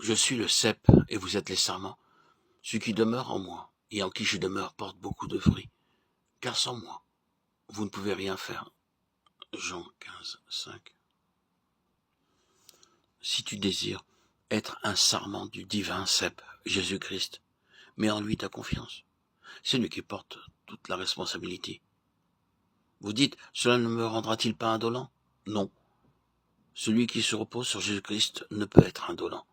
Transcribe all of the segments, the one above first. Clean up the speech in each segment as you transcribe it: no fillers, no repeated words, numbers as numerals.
Je suis le cep et vous êtes les sarments. Celui qui demeure en moi et en qui je demeure porte beaucoup de fruits. Car sans moi, vous ne pouvez rien faire. Jean 15, 5. Si tu désires être un sarment du divin cep, Jésus-Christ, mets en lui ta confiance. C'est lui qui porte toute la responsabilité. Vous dites, cela ne me rendra-t-il pas indolent? Non. Celui qui se repose sur Jésus-Christ ne peut être indolent.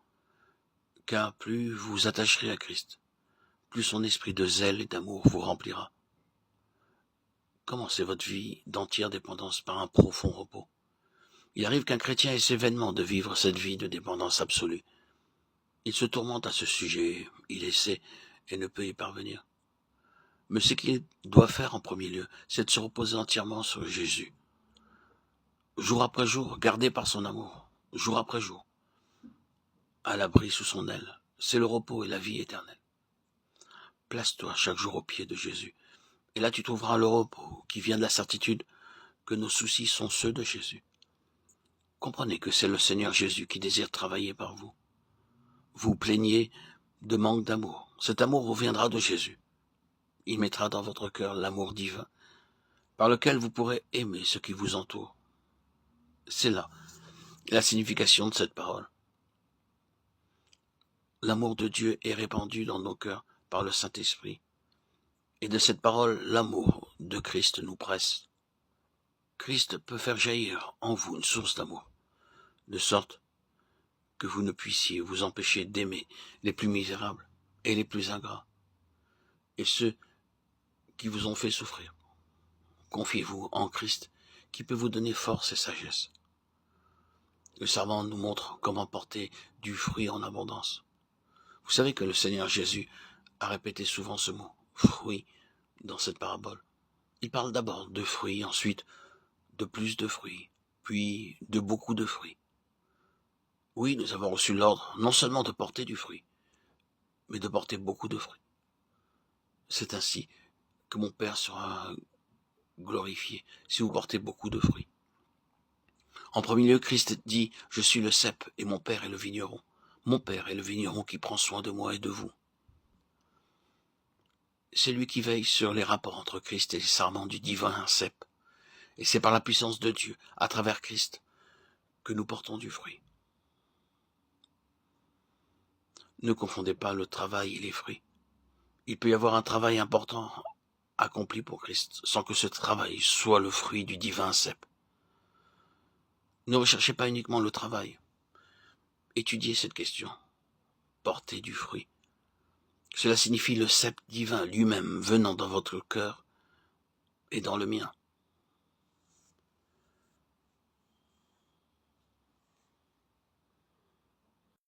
Car plus vous vous attacherez à Christ, plus son esprit de zèle et d'amour vous remplira. Commencez votre vie d'entière dépendance par un profond repos. Il arrive qu'un chrétien ait ses vainement de vivre cette vie de dépendance absolue. Il se tourmente à ce sujet, il essaie et ne peut y parvenir. Mais ce qu'il doit faire en premier lieu, c'est de se reposer entièrement sur Jésus. Jour après jour, gardé par son amour, jour après jour, à l'abri sous son aile, c'est le repos et la vie éternelle. Place-toi chaque jour aux pieds de Jésus, et là tu trouveras le repos qui vient de la certitude que nos soucis sont ceux de Jésus. Comprenez que c'est le Seigneur Jésus qui désire travailler par vous. Vous plaignez de manque d'amour. Cet amour vous viendra de Jésus. Il mettra dans votre cœur l'amour divin, par lequel vous pourrez aimer ce qui vous entoure. C'est là la signification de cette parole. L'amour de Dieu est répandu dans nos cœurs par le Saint-Esprit. Et de cette parole, l'amour de Christ nous presse. Christ peut faire jaillir en vous une source d'amour, de sorte que vous ne puissiez vous empêcher d'aimer les plus misérables et les plus ingrats, et ceux qui vous ont fait souffrir. Confiez-vous en Christ, qui peut vous donner force et sagesse. Le serment nous montre comment porter du fruit en abondance. Vous savez que le Seigneur Jésus a répété souvent ce mot, fruit, dans cette parabole. Il parle d'abord de fruits, ensuite de plus de fruits, puis de beaucoup de fruits. Oui, nous avons reçu l'ordre non seulement de porter du fruit, mais de porter beaucoup de fruits. C'est ainsi que mon Père sera glorifié si vous portez beaucoup de fruits. En premier lieu, Christ dit, je suis le cep et mon Père est le vigneron. Mon Père est le vigneron qui prend soin de moi et de vous. C'est lui qui veille sur les rapports entre Christ et les sarments du divin cep. Et c'est par la puissance de Dieu, à travers Christ, que nous portons du fruit. Ne confondez pas le travail et les fruits. Il peut y avoir un travail important accompli pour Christ, sans que ce travail soit le fruit du divin cep. Ne recherchez pas uniquement le travail. Étudiez cette question. Portez du fruit. Cela signifie le cep divin lui-même venant dans votre cœur et dans le mien.